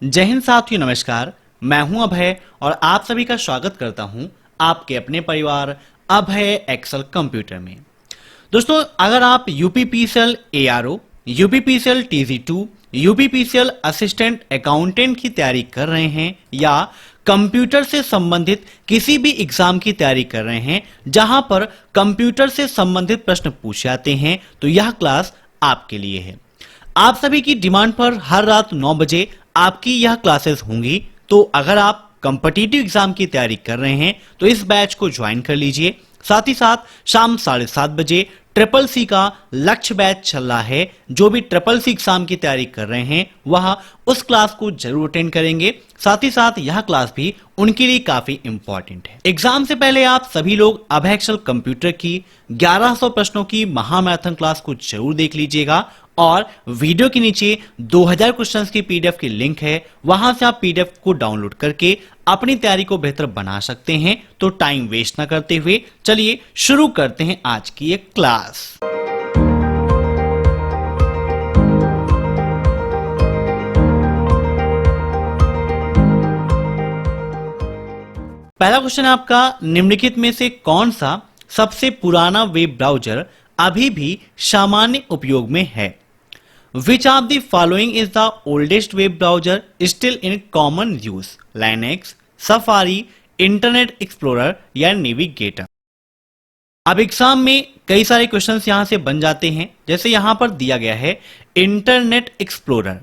जय हिंद साथियों, नमस्कार। मैं हूं अभय और आप सभी का स्वागत करता हूं आपके अपने परिवार अभय एक्सेल कंप्यूटर में। दोस्तों, अगर आप UPPCL ARO, UPPCL TG two, UPPCL assistant accountant की तैयारी कर रहे हैं या कंप्यूटर से संबंधित किसी भी एग्जाम की तैयारी कर रहे हैं जहां पर कंप्यूटर से संबंधित प्रश्न पूछे जाते हैं, तो यह क्लास आपके लिए है। आप सभी की डिमांड पर हर रात 9 बजे आपकी यह क्लासेस होंगी, तो अगर आप कॉम्पिटिटिव एग्जाम की तैयारी कर रहे हैं तो इस बैच को ज्वाइन कर लीजिए। साथ ही साथ शाम 7:30 बजे ट्रिपल सी का लक्ष्य बैच चल रहा है। जो भी ट्रिपल सी एग्जाम की तैयारी कर रहे हैं वह उस क्लास को जरूर अटेंड करेंगे। साथ ही साथ यह क्लास भी उनके लिए काफी इंपॉर्टेंट है। एग्जाम से पहले आप सभी लोग अभय एक्सेल कंप्यूटर की 1100 प्रश्नों की महामैराथन क्लास को जरूर देख लीजिएगा और वीडियो के नीचे 2000 क्वेश्चंस की पीडीएफ की लिंक है, वहां से आप पीडीएफ को डाउनलोड करके अपनी तैयारी को बेहतर बना सकते हैं। तो टाइम वेस्ट ना करते हुए चलिए शुरू करते हैं आज की एक क्लास। पहला क्वेश्चन है आपका, निम्नलिखित में से कौन सा सबसे पुराना वेब ब्राउजर अभी भी सामान्य उपयोग में है? Which of the following is the oldest web browser still in common use? Linux, Safari, Internet Explorer या Navigator? अब एग्जाम में कई सारे क्वेश्चंस यहां से बन जाते हैं, जैसे यहां पर दिया गया है इंटरनेट एक्सप्लोरर।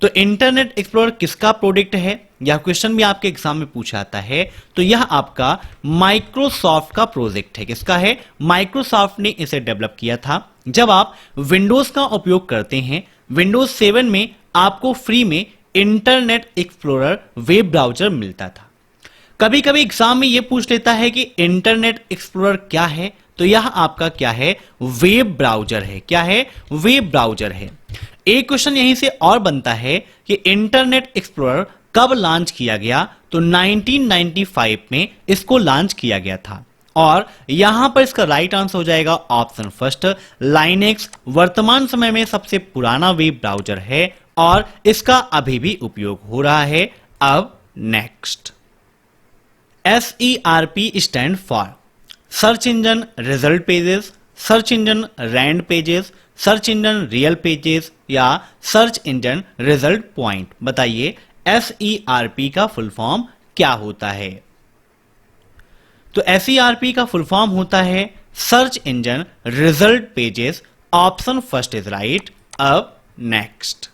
तो इंटरनेट एक्सप्लोरर किसका प्रोडक्ट है? यह क्वेश्चन भी आपके एग्जाम में पूछा जाता है। तो यह आपका माइक्रोसॉफ्ट का प्रोजेक्ट है। किसका है? माइक्रोसॉफ्ट ने इसे डेवलप किया था। जब आप विंडोज का उपयोग करते हैं, विंडोज 7 में आपको फ्री में इंटरनेट एक्सप्लोरर वेब ब्राउजर मिलता था। कभी कभी एग्जाम में यह पूछ लेता है कि इंटरनेट एक्सप्लोरर क्या है, तो यह आपका क्या है? वेब ब्राउजर है। क्या है? वेब ब्राउजर है। एक क्वेश्चन यहीं से और बनता है कि इंटरनेट एक्सप्लोरर कब लॉन्च किया गया? तो 1995 में इसको लॉन्च किया गया था। और यहां पर इसका राइट आंसर हो जाएगा ऑप्शन फर्स्ट, लाइनेक्स वर्तमान समय में सबसे पुराना वेब ब्राउजर है और इसका अभी भी उपयोग हो रहा है। अब next, SERP stand for search engine result pages, search engine rand pages, search engine real pages या सर्च इंजन रिजल्ट पॉइंट। बताइए SERP का फुल फॉर्म क्या होता है? तो SERP का फुल फॉर्म होता है search engine result pages. Option first is right. अब नेक्स्ट,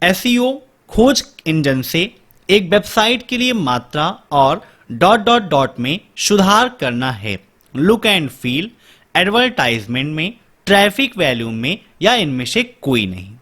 SEO खोज इंजन से एक वेबसाइट के लिए मात्रा और डॉट डॉट डॉट में सुधार करना है। लुक एंड फील, एडवर्टाइजमेंट में, ट्रैफिक वैल्यूम में या इनमें से कोई नहीं।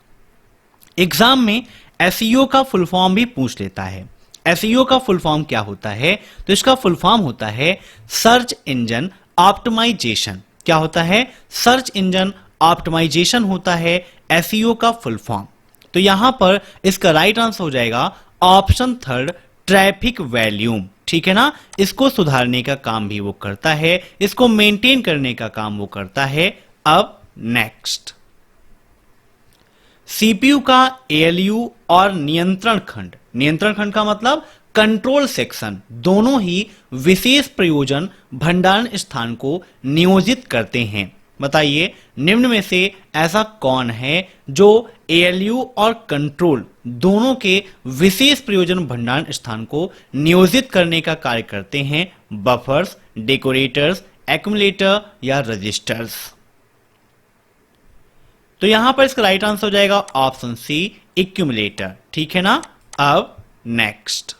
एग्जाम में SEO का फुल फॉर्म भी पूछ लेता है। SEO का फुल फॉर्म क्या होता है? तो इसका फुल फॉर्म होता है सर्च इंजन ऑप्टिमाइजेशन। क्या होता है? सर्च इंजन ऑप्टिमाइजेशन होता है SEO का फुल फॉर्म। तो यहां पर इसका राइट आंसर हो जाएगा ऑप्शन थर्ड, ट्रैफिक वैल्यूम। ठीक है ना? इसको सुधारने का काम भी वो करता है, इसको मेंटेन करने का काम वो करता है। अब नेक्स्ट, CPU का ALU और नियंत्रण खंड, नियंत्रण खंड का मतलब कंट्रोल सेक्शन, दोनों ही विशेष प्रयोजन भंडारण स्थान को नियोजित करते हैं। बताइए निम्न में से ऐसा कौन है जो ALU और कंट्रोल दोनों के विशेष प्रयोजन भंडारण स्थान को नियोजित करने का कार्य करते हैं? बफर्स, डेकोरेटर्स, एक्यूमुलेटर या रजिस्टर्स। तो यहां पर इसका राइट आंसर हो जाएगा ऑप्शन सी, एक्यूमुलेटर। ठीक है ना? अब नेक्स्ट,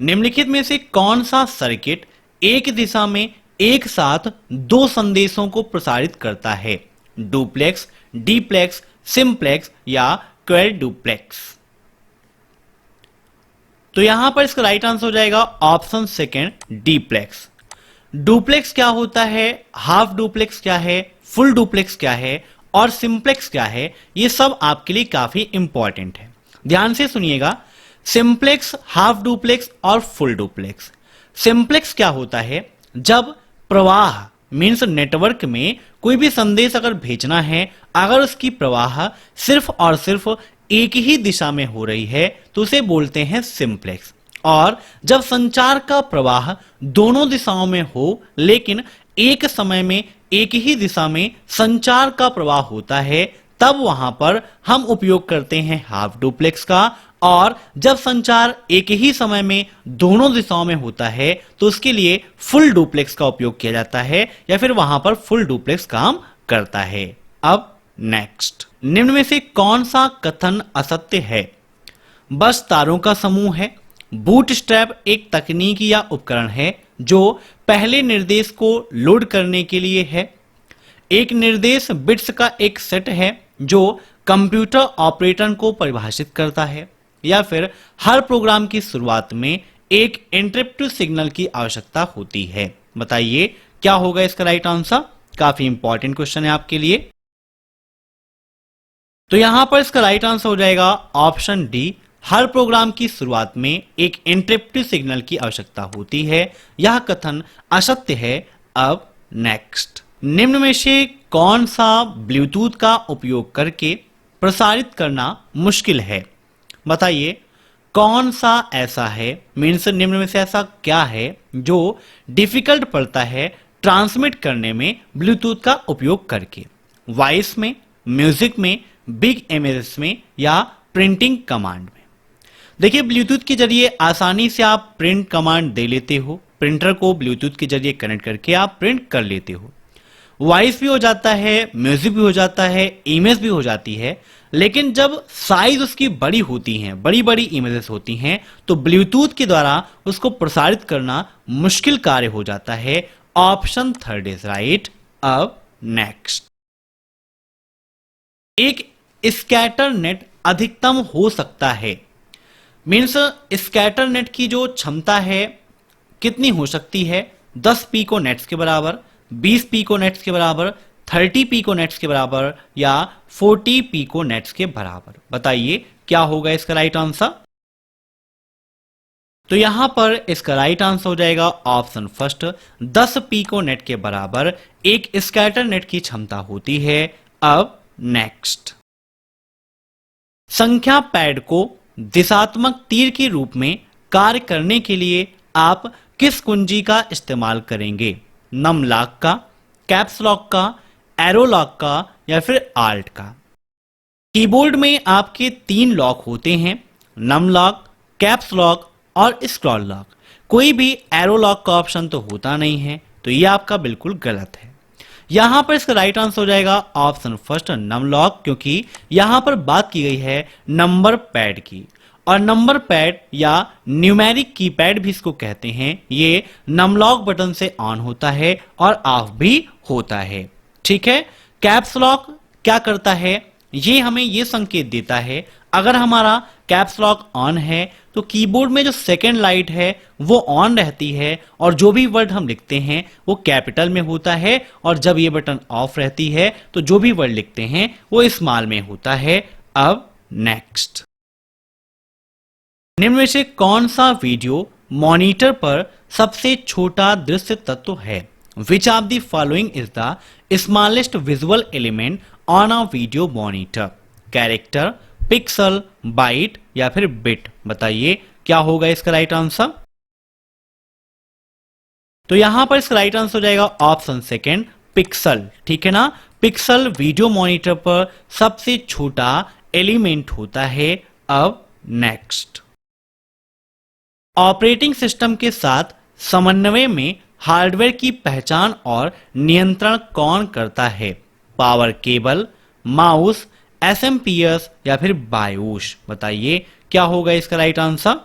निम्नलिखित में से कौन सा सर्किट एक दिशा में एक साथ दो संदेशों को प्रसारित करता है? डुप्लेक्स, डीप्लेक्स, सिंप्लेक्स या क्वेडुप्लेक्स। तो यहां पर इसका राइट आंसर हो जाएगा ऑप्शन सेकेंड, डीप्लेक्स। डुप्लेक्स क्या होता है, हाफ डुप्लेक्स क्या है, फुल डुप्लेक्स क्या है और सिंप्लेक्स क्या है, ये सब आपके लिए काफी इंपॉर्टेंट है। ध्यान से सुनिएगा, सिंप्लेक्स, हाफ डुप्लेक्स और फुल डुप्लेक्स। सिंप्लेक्स क्या होता है? जब प्रवाह मीन्स नेटवर्क में कोई भी संदेश अगर भेजना है, अगर उसकी प्रवाह सिर्फ और सिर्फ एक ही दिशा में हो रही है तो उसे बोलते हैं सिंप्लेक्स। और जब संचार का प्रवाह दोनों दिशाओं में हो लेकिन एक समय में एक ही दिशा में संचार का प्रवाह होता है तब वहां पर हम उपयोग करते हैं हाफ डुप्लेक्स का। और जब संचार एक ही समय में दोनों दिशाओं में होता है तो उसके लिए फुल डुप्लेक्स का उपयोग किया जाता है या फिर वहां पर फुल डुप्लेक्स काम करता है। अब नेक्स्ट, निम्न में से कौन सा कथन असत्य है? बस तारों का समूह है। बूटस्ट्रैप एक तकनीक या उपकरण है जो पहले निर्देश को लोड करने के लिए है। एक निर्देश बिट्स का एक सेट है जो कंप्यूटर ऑपरेटर को परिभाषित करता है। या फिर हर प्रोग्राम की शुरुआत में एक इंटरप्ट सिग्नल की आवश्यकता होती है। बताइए क्या होगा इसका राइट आंसर? काफी इंपॉर्टेंट क्वेश्चन है आपके लिए। तो यहां पर इसका राइट आंसर हो जाएगा ऑप्शन डी, हर प्रोग्राम की शुरुआत में एक इंटरप्ट सिग्नल की आवश्यकता होती है। यह कथन असत्य है। अब नेक्स्ट, निम्न में से कौन सा ब्लूटूथ का उपयोग करके प्रसारित करना मुश्किल है? बताइए कौन सा ऐसा है, मीन्स निम्न में से ऐसा क्या है जो डिफिकल्ट पड़ता है ट्रांसमिट करने में ब्लूटूथ का उपयोग करके? वॉइस में, म्यूजिक में, बिग इमेजेस में या प्रिंटिंग कमांड में? देखिए ब्लूटूथ के जरिए आसानी से आप प्रिंट कमांड दे लेते हो, प्रिंटर को ब्लूटूथ के जरिए कनेक्ट करके आप प्रिंट कर लेते हो। वॉइस भी हो जाता है, म्यूजिक भी हो जाता है, इमेज भी हो जाती है। लेकिन जब साइज उसकी बड़ी होती हैं, बड़ी बड़ी इमेजेस होती हैं, तो ब्लूटूथ के द्वारा उसको प्रसारित करना मुश्किल कार्य हो जाता है। Option third is right. अब नेक्स्ट, एक स्कैटर नेट अधिकतम हो सकता है, मीन्स स्कैटर नेट की जो क्षमता है कितनी हो सकती है? 10 पिको नेट्स के बराबर, 20 पिको नेट्स के बराबर, 30 पिको नेट्स के बराबर या 40 पिको नेट्स के बराबर? बताइए क्या होगा इसका राइट आंसर? तो यहां पर इसका राइट आंसर हो जाएगा ऑप्शन फर्स्ट, 10 पिको नेट के बराबर एक स्कैटर नेट की क्षमता होती है। अब नेक्स्ट, संख्या पैड को दिशात्मक तीर के रूप में कार्य करने के लिए आप किस कुंजी का इस्तेमाल करेंगे? नम लॉक का, कैप्स लॉक का, एरो लॉक का या फिर आल्ट का? कीबोर्ड में आपके 3 लॉक होते हैं, नम लॉक, कैप्स लॉक और स्क्रॉल लॉक। कोई भी एरो लॉक का ऑप्शन तो होता नहीं है, तो ये आपका बिल्कुल गलत है। यहां पर इसका राइट आंसर हो जाएगा ऑप्शन फर्स्ट, नम लॉक, क्योंकि यहां पर बात की गई है नंबर पैड की। और नंबर पैड या न्यूमेरिक कीपैड भी इसको कहते हैं, ये नमलॉक बटन से ऑन होता है और ऑफ भी होता है। ठीक है, कैप्स लॉक क्या करता है? ये हमें ये संकेत देता है अगर हमारा कैप्स लॉक ऑन है तो कीबोर्ड में जो सेकंड लाइट है वो ऑन रहती है और जो भी वर्ड हम लिखते हैं वो कैपिटल में होता है, और जब ये बटन ऑफ रहती है तो जो भी वर्ड लिखते हैं वो स्मॉल में होता है। अब नेक्स्ट, निम्न में से कौन सा वीडियो मॉनिटर पर सबसे छोटा दृश्य तत्व है? Which of the following is the smallest visual element on a video monitor? Character, pixel, byte या फिर बिट? बताइए क्या होगा इसका राइट आंसर? तो यहां पर इसका राइट आंसर हो जाएगा ऑप्शन सेकेंड, पिक्सल। ठीक है ना, पिक्सल वीडियो मॉनिटर पर सबसे छोटा एलिमेंट होता है। अब नेक्स्ट, ऑपरेटिंग सिस्टम के साथ समन्वय में हार्डवेयर की पहचान और नियंत्रण कौन करता है? पावर केबल, माउस, एसएमपीएस या फिर बायोस? बताइए क्या होगा इसका राइट आंसर?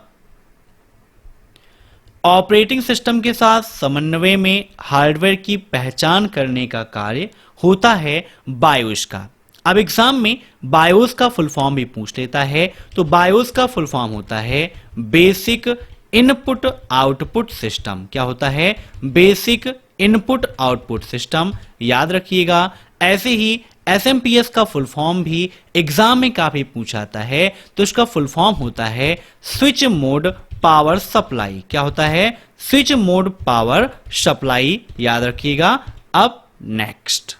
ऑपरेटिंग सिस्टम के साथ समन्वय में हार्डवेयर की पहचान करने का कार्य होता है बायोस का। अब एग्जाम में बायोस का फुल फॉर्म भी पूछ लेता है, तो बायोस का फुल फॉर्म होता है बेसिक इनपुट आउटपुट सिस्टम। क्या होता है? बेसिक इनपुट आउटपुट सिस्टम, याद रखिएगा। ऐसे ही एसएमपीएस का फुल फॉर्म भी एग्जाम में काफी पूछा जाता है, तो इसका फुल फॉर्म होता है स्विच मोड पावर सप्लाई। क्या होता है? स्विच मोड पावर सप्लाई, याद रखिएगा। अब नेक्स्ट,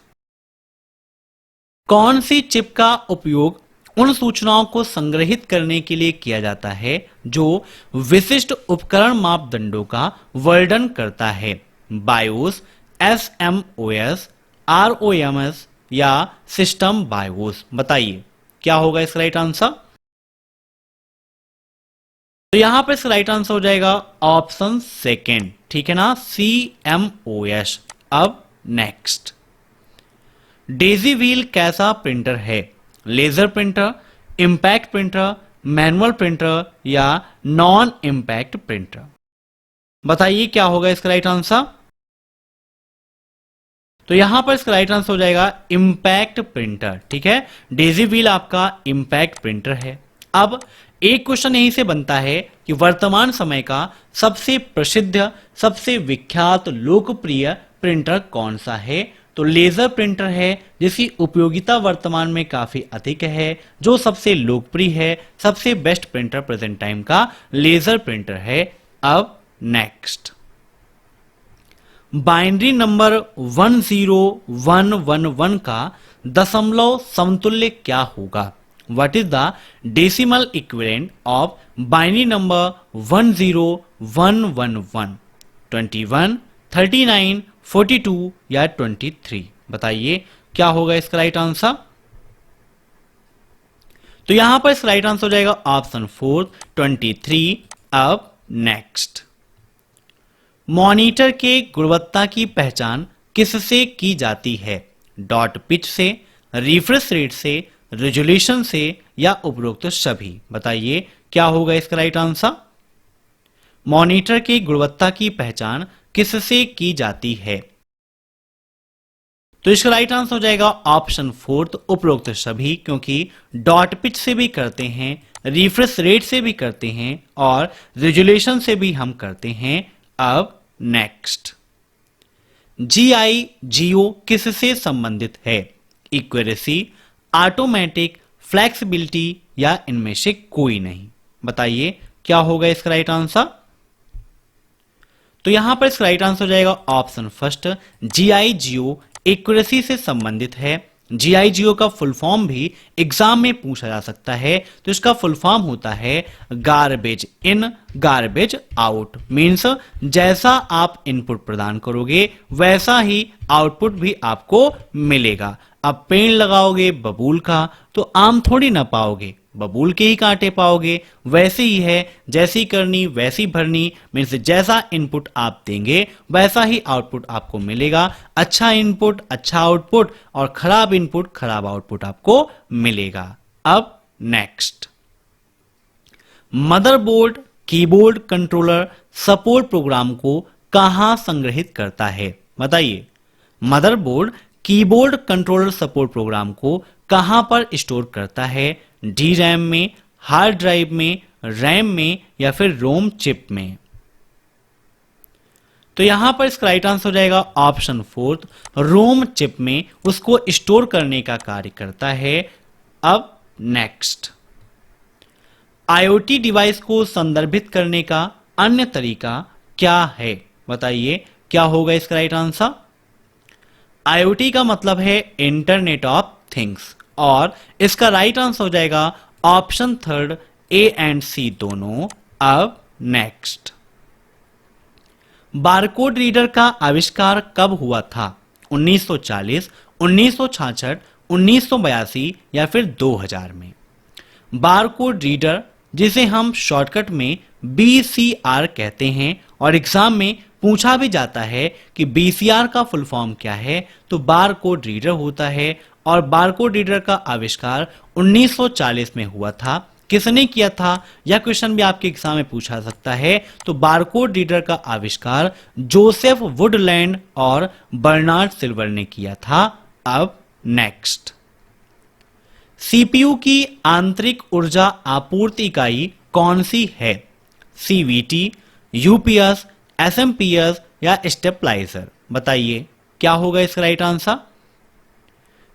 कौन सी चिप का उपयोग उन सूचनाओं को संग्रहित करने के लिए किया जाता है जो विशिष्ट उपकरण मापदंडों का वर्णन करता है। बायोस, एसएमओएस, आरओएमएस या सिस्टम बायोस। बताइए क्या होगा इसका राइट आंसर? तो यहां पर इसका राइट आंसर हो जाएगा ऑप्शन सेकेंड, ठीक है ना, CMOS। अब नेक्स्ट, डेजी व्हील कैसा प्रिंटर है? Laser printer, impact printer, manual printer या नॉन इंपैक्ट प्रिंटर? बताइए क्या होगा इसका राइट आंसर? तो यहां पर इसका राइट आंसर हो जाएगा इंपैक्ट प्रिंटर, ठीक है। डेजी व्हील आपका इंपैक्ट प्रिंटर है। अब एक क्वेश्चन यहीं से बनता है कि वर्तमान समय का सबसे प्रसिद्ध, सबसे विख्यात, लोकप्रिय प्रिंटर कौन सा है? तो लेजर प्रिंटर है, जिसकी उपयोगिता वर्तमान में काफी अधिक है, जो सबसे लोकप्रिय है, सबसे बेस्ट प्रिंटर प्रेजेंट टाइम का लेजर प्रिंटर है। अब नेक्स्ट, बाइनरी नंबर 10111 का दशमलव समतुल्य क्या होगा? What is the decimal equivalent of binary number 10111? 21, 39, 42 या 23? बताइए क्या होगा इसका राइट आंसर? तो यहां पर इसका राइट आंसर हो जाएगा ऑप्शन 4, 23। अब नेक्स्ट, मॉनिटर के गुणवत्ता की पहचान किससे की जाती है? डॉट पिच से, रिफ्रेश रेट से, रेजोल्यूशन से या उपरोक्त सभी? बताइए क्या होगा इसका राइट आंसर? मॉनिटर की गुणवत्ता की पहचान किससे की जाती है? तो इसका राइट आंसर हो जाएगा ऑप्शन 4, उपरोक्त सभी, क्योंकि डॉट पिच से भी करते हैं, रिफ्रेश रेट से भी करते हैं और रेजोल्यूशन से भी हम करते हैं। अब नेक्स्ट, GI/GO किससे संबंधित है? इक्यूरेसी, ऑटोमेटिक, फ्लेक्सिबिलिटी या इनमें से कोई नहीं? बताइए क्या होगा इसका राइट आंसर? तो यहां पर इसका राइट आंसर हो जाएगा ऑप्शन फर्स्ट, GI/GO एक्यूरेसी से संबंधित है। GI/GO का फुल फॉर्म भी एग्जाम में पूछा जा सकता है, तो इसका फुल फॉर्म होता है garbage in garbage out. Means जैसा आप इनपुट प्रदान करोगे वैसा ही आउटपुट भी आपको मिलेगा। अब पेड़ लगाओगे बबूल का तो आम थोड़ी ना पाओगे, बबूल के ही कांटे पाओगे। वैसे ही है, जैसी करनी वैसी भरनी, मीन्स जैसा इनपुट आप देंगे वैसा ही आउटपुट आपको मिलेगा। अच्छा इनपुट अच्छा आउटपुट और खराब इनपुट खराब आउटपुट आपको मिलेगा। अब next, motherboard keyboard controller support program को कहां संग्रहित करता है? बताइए, motherboard keyboard controller support program को कहां पर स्टोर करता है? DRAM में, हार्ड ड्राइव में, रैम में या फिर रोम चिप में? तो यहां पर इसका राइट आंसर हो जाएगा ऑप्शन 4, रोम चिप में उसको स्टोर करने का कार्य करता है। अब नेक्स्ट, IoT डिवाइस को संदर्भित करने का अन्य तरीका क्या है? बताइए क्या होगा इसका राइट आंसर? IoT का मतलब है इंटरनेट ऑफ थिंग्स और इसका राइट आंसर हो जाएगा option third, A and C दोनों। अब नेक्स्ट, बारकोड रीडर का आविष्कार कब हुआ था? 1940, 1966, 1982 या फिर 2000 में? बारकोड रीडर, जिसे हम शॉर्टकट में BCR कहते हैं और एग्जाम में पूछा भी जाता है कि BCR का फुल फॉर्म क्या है, तो बारकोड रीडर होता है और बारकोड रीडर का आविष्कार 1940 में हुआ था। किसने किया था? यह क्वेश्चन भी आपके एग्जाम में पूछा सकता है। तो बारकोड रीडर का आविष्कार जोसेफ वुडलैंड और बर्नार्ड सिल्वर ने किया था। अब नेक्स्ट, CPU की आंतरिक ऊर्जा आपूर्ति इकाई कौन सी है? CVT, UPS, SMPS या स्टेबलाइजर? बताइए क्या होगा इसका राइट आंसर?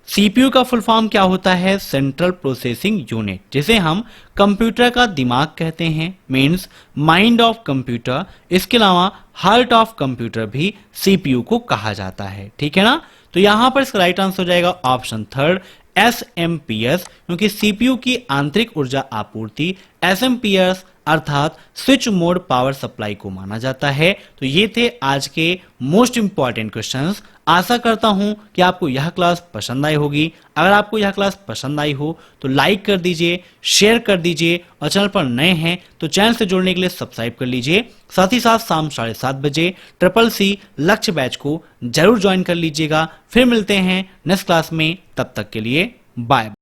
CPU का फुल फॉर्म क्या होता है? सेंट्रल प्रोसेसिंग यूनिट, जिसे हम कंप्यूटर का दिमाग कहते हैं, मीन्स माइंड ऑफ कंप्यूटर। इसके अलावा हार्ट ऑफ कंप्यूटर भी CPU को कहा जाता है, ठीक है ना। तो यहां पर इसका राइट आंसर हो जाएगा ऑप्शन थर्ड, एसएमपीएस, क्योंकि सीपीयू की आंतरिक ऊर्जा आपूर्ति एसएमपीएस अर्थात स्विच मोड पावर सप्लाई को माना जाता है। तो ये थे आज के मोस्ट इंपॉर्टेंट क्वेश्चंस। आशा करता हूं कि आपको यह क्लास पसंद आई होगी। अगर आपको यह क्लास पसंद आई हो तो लाइक कर दीजिए, शेयर कर दीजिए और चैनल पर नए हैं तो चैनल से जुड़ने के लिए सब्सक्राइब कर लीजिए। साथ ही साथ शाम 7:30 बजे CCC लक्ष्य बैच को जरूर ज्वाइन कर लीजिएगा। फिर मिलते हैं नेक्स्ट क्लास में, तब तक के लिए बाय।